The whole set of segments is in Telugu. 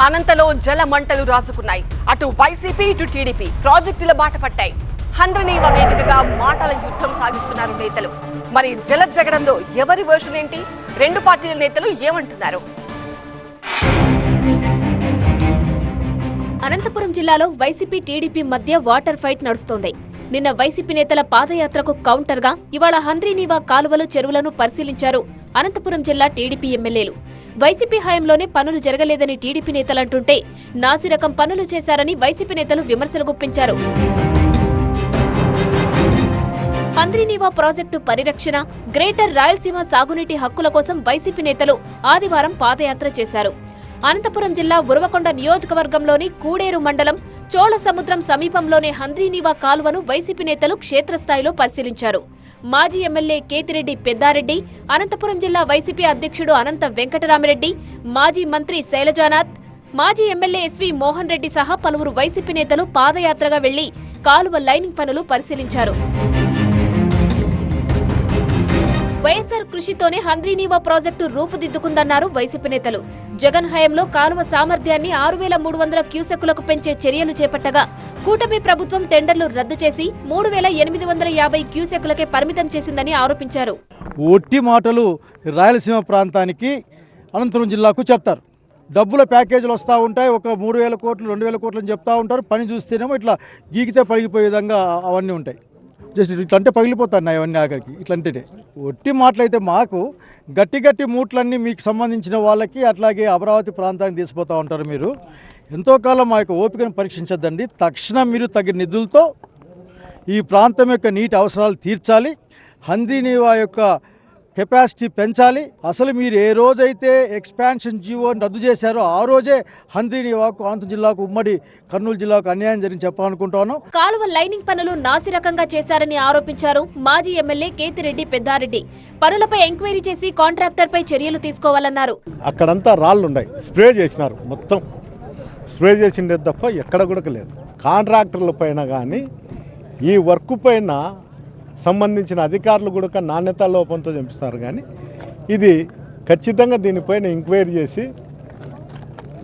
అనంతలో జల మంటలు రాసుకున్నాయి. అటు వైసీపీ ఇటు టీడీపీ ప్రాజెక్టుల బాట పట్టాయి. హంద్రీనీవ వేదికగా మాటల యుద్ధం సాగిస్తున్నారు నేతలు. మరి జల జగడంలో ఎవరి వర్షన్ ఏంటి? రెండు పార్టీల నేతలు ఏమంటున్నారు? అనంతపురం జిల్లాలో వైసీపీ టీడీపీ మధ్య వాటర్ ఫైట్ నడుస్తోంది. నిన్న వైసీపీ నేతల పాదయాత్రకు కౌంటర్ గా ఇవాళ హంద్రీనీవ కాలువలు చెరువులను పరిశీలించారు అనంతపురం జిల్లా టీడీపీ ఎమ్మెల్యేలు. వైసీపీ హయాంలోనే పనులు జరగలేదని టీడీపీ నేతలంటుంటే నాసిరకం పనులు చేశారని వైసీపీ నేతలు విమర్శలు గుప్పించారు. హంద్రీనీవ ప్రాజెక్టు పరిరక్షణ, గ్రేటర్ రాయలసీమ సాగునీటి హక్కుల కోసం వైసీపీ నేతలు ఆదివారం పాదయాత్ర చేశారు. అనంతపురం జిల్లా ఉరవకొండ నియోజకవర్గంలోని కూడేరు మండలం చోళ సముద్రం సమీపంలోని హంద్రీనీవ కాలువను వైసీపీ నేతలు క్షేత్రస్థాయిలో పరిశీలించారు. మాజీ ఎమ్మెల్యే కేతిరెడ్డి పెద్దారెడ్డి, అనంతపురం జిల్లా వైసీపీ అధ్యక్షుడు అనంత వెంకటరామిరెడ్డి, మాజీ మంత్రి శైలజానాథ్, మాజీ ఎమ్మెల్యే ఎస్వి మోహన్ రెడ్డి సహా పలువురు వైసీపీ నేతలు పాదయాత్రగా వెళ్లి కాలువ లైనింగ్ పనులు పరిశీలించారు. వైఎస్ఆర్ కృషితోనే హంద్రీనీవ ప్రాజెక్టు రూపుదిద్దుకుందన్నారు వైసీపీ నేతలు. జగన్ హయాంలో కాలువ సామర్థ్యాన్ని 6300 క్యూసెక్కులకు పెంచే చర్యలు చేపట్టగా కూటమి ప్రభుత్వం టెండర్లు రద్దు చేసి 3850 క్యూసెక్కులకే పరిమితం చేసిందని ఆరోపించారు. ఒట్టి మాటలు రాయలసీమ ప్రాంతానికి అనంతపురం జిల్లాకు చెప్తారు. డబ్బుల ప్యాకేజీలు వస్తూ ఉంటాయి. ఒక 3000 కోట్లు 2000 కోట్లు అని చెప్తూ ఉంటారు. పని చూస్తేనేమో ఇట్లా గీకితే పగిలిపోయే విధంగా అవన్నీ ఉంటాయి. జస్ట్ ఇట్లంటే పగిలిపోతాయి అవన్నీ ఆఖరికి. ఇట్లంటే ఒట్టి మాటలైతే మాకు గట్టి గట్టి మూట్లన్నీ మీకు సంబంధించిన వాళ్ళకి అట్లాగే అమరావతి ప్రాంతానికి తీసిపోతూ ఉంటారు. మీరు ఎంతో కాలం మా యొక్క ఓపికను పరీక్షించద్దండి. తక్షణం మీరు తగిన నిధులతో ఈ ప్రాంతం యొక్క నీటి అవసరాలు తీర్చాలి. హంద్రీనీవ యొక్క కెపాసిటీ పెంచాలి. అసలు మీరు ఏ రోజైతే ఎక్స్పాన్షన్ జీవో రద్దు చేశారో ఆ రోజే హంద్రీనీవకు అనంతపురం జిల్లాకు ఉమ్మడి కర్నూలు జిల్లాకు అన్యాయం జరిగి చెప్పాలనుకుంటాను. కాలువ లైనింగ్ పనులు నాసిరకంగా చేశారని ఆరోపించారు మాజీ ఎమ్మెల్యే కేతిరెడ్డి పెద్దారెడ్డి. పనులపై ఎంక్వైరీ చేసి కాంట్రాక్టర్ పై చర్యలు తీసుకోవాలన్నారు. అక్కడంతా రాళ్లున్నాయి, స్ప్రే చేసినారు, మొత్తం స్ప్రే చేసిండే తప్ప ఎక్కడ కూడా లేదు. కాంట్రాక్టర్ల పైన కానీ ఈ వర్క్ పైన సంబంధించిన అధికారులు కూడా నాణ్యతా లోపంతో చంపిస్తారు. కానీ ఇది ఖచ్చితంగా దీనిపైన ఎంక్వైరీ చేసి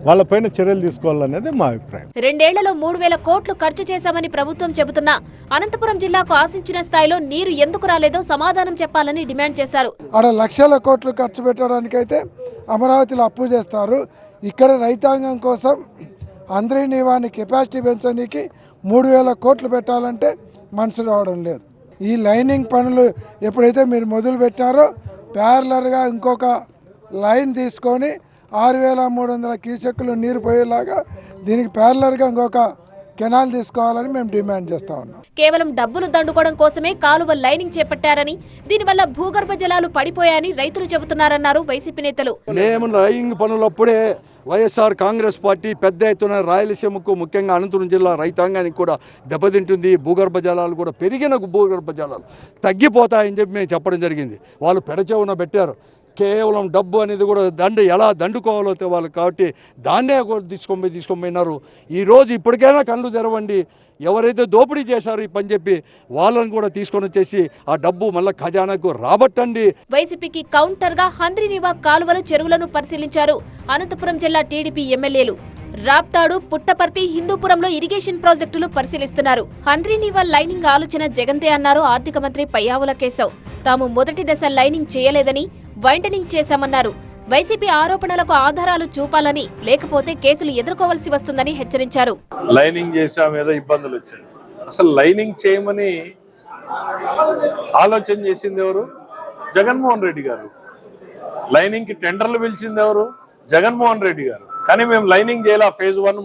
వాళ్ళపైన చర్యలు తీసుకోవాలనేది మా అభిప్రాయం. 2 ఏళ్లలో 3000 కోట్లు ఖర్చు చేశామని ప్రభుత్వం చెబుతున్నా అనంతపురం జిల్లాకు ఆశించిన స్థాయిలో నీరు ఎందుకు రాలేదో సమాధానం చెప్పాలని డిమాండ్ చేశారు. ఆడ లక్షల కోట్లు ఖర్చు పెట్టడానికైతే అమరావతిలో అప్పు చేస్తారు. ఇక్కడ రైతాంగం కోసం హంద్రీనీవాని కెపాసిటీ పెంచడానికి 3000 కోట్లు పెట్టాలంటే మనసు రావడం లేదు. ఈ లైనింగ్ పనులు ఎప్పుడైతే మీరు మొదలు పెట్టారో ప్యారలర్గా ఇంకొక లైన్ తీసుకొని 6300 క్యూసెక్కులు నీరు పోయేలాగా దీనికి ప్యారలర్గా ఇంకొక కెనాల్ తీసుకోవాలని మేము డిమాండ్ చేస్తా ఉన్నాం. కేవలం డబ్బులు దండుకోవడం కోసమే కాలువ లైనింగ్ చేపట్టారని, దీనివల్ల భూగర్భ జలాలు పడిపోయాయని రైతులు చెబుతున్నారన్నారు వైసీపీ నేతలు. మేము లైనింగ్ పనులప్పుడే వైఎస్ఆర్ కాంగ్రెస్ పార్టీ పెద్ద ఎత్తున రాయలసీమకు ముఖ్యంగా అనంతపురం జిల్లా రైతాంగానికి కూడా దెబ్బతింటుంది. భూగర్భ జలాలు కూడా పెరిగిన భూగర్భ జలాలు తగ్గిపోతాయని చెప్పి మేము చెప్పడం జరిగింది. వాళ్ళు పెడచెవున పెట్టారు. కేవలం డబ్బు అనేది కూడా ఎలా దండుకోవాలో వాళ్ళు కాబట్టి దాన్నే తీసుకొని పోయినారు. ఈరోజు ఇప్పటికైనా కళ్ళు తెరవండి. ఎవరైతే దోపిడీ చేశారో ఈ పని చెప్పి వాళ్ళని కూడా తీసుకొని వచ్చేసి ఆ డబ్బు మళ్ళీ ఖజానాకు రాబట్టండి. వైసీపీకి కౌంటర్ గా హంద్రీనీవ కాలువలు చెరువులను పరిశీలించారు అనంతపురం జిల్లా టీడీపీ ఎమ్మెల్యేలు. రాప్తాడు, పుట్టపర్తి, హిందూపురంలో ఇరిగేషన్ ప్రాజెక్టులు పరిశీలిస్తున్నారు. హంద్రీనీవ లైనింగ్ ఆలోచన జగన్దే అన్నారు ఆర్థిక మంత్రి పయ్యావుల కేశవ్. తాము మొదటి దశ లైనింగ్ చేయలేదని, వైంటనింగ్ చేశామన్నారు. వైసీపీ ఆరోపణలకు ఆధారాలు చూపాలని, లేకపోతే కేసులు ఎదుర్కోవాల్సి వస్తుందని హెచ్చరించారు. లైనింగ్ చేసాం ఏదో ఇబ్బందులు వచ్చాయి. అసలు లైనింగ్ చేయమని ఆలోచన చేసింది ఎవరు? జగన్మోహన్ రెడ్డి గారు. లైనింగ్ కి టెండర్లు పిలిచింది ఎవరు? జగన్మోహన్ రెడ్డి గారు. కానీ మేము లైనింగ్ చేయాల. ఫేజ్ 1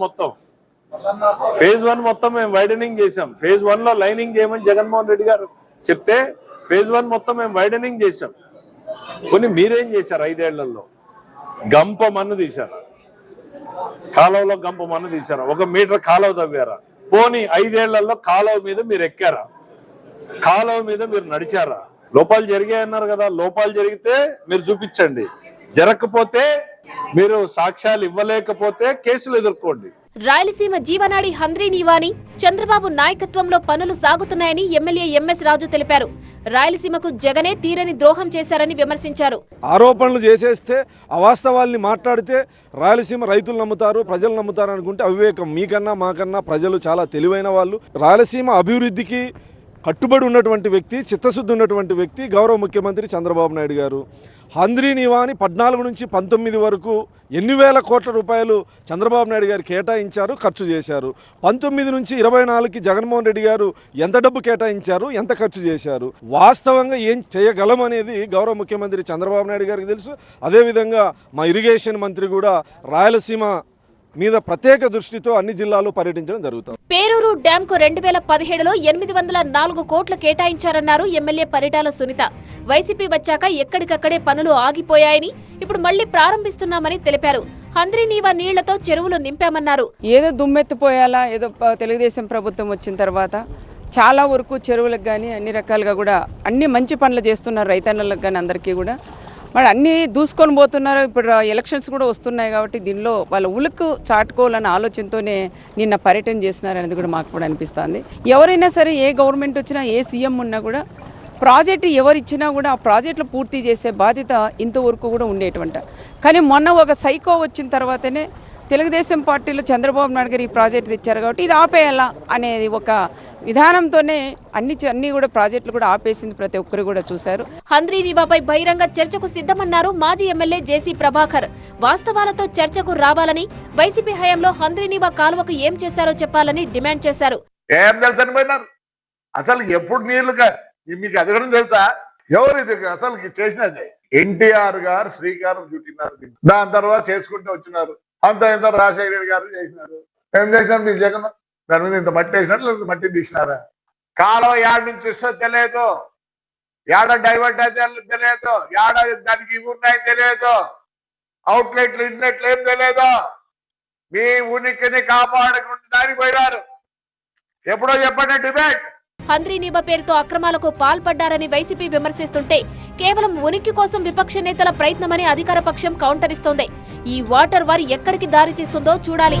మొత్తం మేము వైడనింగ్ చేసాం. ఫేజ్ 1 లో లైనింగ్ చేయమని జగన్మోహన్ రెడ్డి గారు చెప్తే ఫేజ్ 1 మొత్తం మేము వైడనింగ్ చేసాం. కొన్ని మీరేం చేశారు? 5 ఏళ్లలో గంప మన్ను తీశారా? కాలువలో గంప మన్ను తీశారా? 1 మీటర్ కాలువ తవ్వారా? పోనీ 5 ఏళ్లలో కాలువ మీద మీరు ఎక్కారా? కాలువ మీద మీరు నడిచారా? లోపాలు జరిగాయన్నారు కదా. లోపాలు జరిగితే మీరు చూపించండి. జరగకపోతే మీరు సాక్ష్యాలు ఇవ్వలేకపోతే కేసులు ఎదుర్కోండి. రాయలసీమ జీవనాడి హంద్రీ నీవాని చంద్రబాబు నాయకత్వంలో పనులు సాగుతున్నాయని ఎమ్మెల్యే ఎంఎస్ రాజు తెలిపారు. రాయలసీమకు జగనే తీరని ద్రోహం చేశారని విమర్శించారు. ఆరోపణలు చేసేస్తే అవాస్తవాల్ని మాట్లాడితే రాయలసీమ రైతులు నమ్ముతారు, ప్రజలు నమ్ముతారు అనుకుంటే అవివేకం. మీకన్నా మాకన్నా ప్రజలు చాలా తెలివైన వాళ్ళు. రాయలసీమ అభివృద్ధికి కట్టుబడి ఉన్నటువంటి వ్యక్తి, చిత్తశుద్ధి ఉన్నటువంటి వ్యక్తి గౌరవ ముఖ్యమంత్రి చంద్రబాబు నాయుడు గారు. హంద్రీ నీవాని 14 నుంచి 19 వరకు ఎన్ని వేల కోట్ల రూపాయలు చంద్రబాబు నాయుడు గారు కేటాయించారు, ఖర్చు చేశారు. 19 నుంచి 24కి జగన్మోహన్ రెడ్డి గారు ఎంత డబ్బు కేటాయించారు, ఎంత ఖర్చు చేశారు, వాస్తవంగా ఏం చేయగలం అనేది గౌరవ ముఖ్యమంత్రి చంద్రబాబు నాయుడు గారికి తెలుసు. అదేవిధంగా మా ఇరిగేషన్ మంత్రి కూడా రాయలసీమ మీద ప్రత్యేక దృష్టితో అన్ని జిల్లాల్లో పర్యటించడం జరుగుతుంది. పేరూరు డ్యాంకు 2017లో 804 కోట్లు కేటాయించారన్నారు ఎమ్మెల్యే పరిటాల సునీత. వైసీపీ వచ్చాక ఎక్కడికక్కడే పనులు ఆగిపోయాయని ఇప్పుడు మళ్లీ ప్రారంభిస్తున్నామని తెలిపారు. హంద్రీ నీవా నీళ్లతో చెరువులు నింపామన్నారు. ఏదో దుమ్మెత్తిపోయాలా, ఏదో తెలుగుదేశం ప్రభుత్వం వచ్చిన తర్వాత చాలా వరకు చెరువులకు కానీ అన్ని రకాలుగా కూడా అన్ని మంచి పనులు చేస్తున్నారు. రైతన్నలకు కానీ అందరికీ కూడా మరి అన్నీ దూసుకొని పోతున్నారు. ఇప్పుడు ఎలక్షన్స్ కూడా వస్తున్నాయి కాబట్టి దీనిలో వాళ్ళ ఉలుకు చాటుకోవాలన్న ఆలోచనతోనే నిన్న పర్యటన చేసినారనేది కూడా మాకు కూడా అనిపిస్తుంది. ఎవరైనా సరే, ఏ గవర్నమెంట్ వచ్చినా, ఏ సీఎం ఉన్నా కూడా ప్రాజెక్టు ఎవరిచ్చినా కూడా ఆ ప్రాజెక్టులు పూర్తి చేసే బాధ్యత ఇంతవరకు కూడా ఉండేటువంటి. కానీ మొన్న ఒక సైకో వచ్చిన తర్వాతనే తెలుగుదేశం పార్టీలో చంద్రబాబు నాయుడు గారు ఈ ప్రాజెక్టు తెచ్చారు కాబట్టి ఇది ఆపేయాలా అనేది ఒక విధానంతోనే అన్ని కూడా ప్రాజెక్టులు కూడా ఆపేసింది ప్రతి ఒక్కరు కూడా చూశారు. హంద్రీ నీవాపై బహిరంగ చర్చకు సిద్ధమన్నారు మాజీ ఎమ్మెల్యే జేసీ ప్రభాకర్. వాస్తవాలతో చర్చకు రావాలని, వైసీపీ హయాంలో హంద్రీ నీవా కాలువకు ఏం చేశారో చెప్పాలని డిమాండ్ చేశారు. ఏం తెలుసని పోయినారు అసలు? ఎప్పుడు నీళ్లు మీకు అది కూడా తెలుసా? ఎవరు ఇది అసలు చేసినది? ఎన్టీఆర్ గారు శ్రీకారం చుట్టినారు. దాని తర్వాత చేసుకుంటూ వచ్చినారు. అంత ఇంత రాజశేఖర రెడ్డి గారు చేసినారు. ఏం చేసినారు? మీ జగన్ దాని మీద ఇంత మట్టి వేసినట్లు లేదా మట్టి తీసినారా? కాలం యాడ్ నుంచి ఇస్తో తెలియదు, యాడ డైవర్ట్ అయితే తెలియదు, యాడ దానికి ఇవి ఉన్నాయి తెలియదు, అవుట్లెట్లు ఇన్లెట్లు ఏం తెలియదు. మీ ఉనికిని కాపాడకుండా దానికి పోయినారు. ఎప్పుడో చెప్పండి డిబేట్. హంద్రీ నీవా పేరుతో అక్రమాలకు పాల్పడ్డారని వైసీపీ విమర్శిస్తుంటే కేవలం ఉనికి కోసం విపక్ష నేతల ప్రయత్నమని అధికార పక్షం కౌంటర్ ఇస్తోంది. ఈ వాటర్ వార్ ఎక్కడికి దారితీస్తుందో చూడాలి.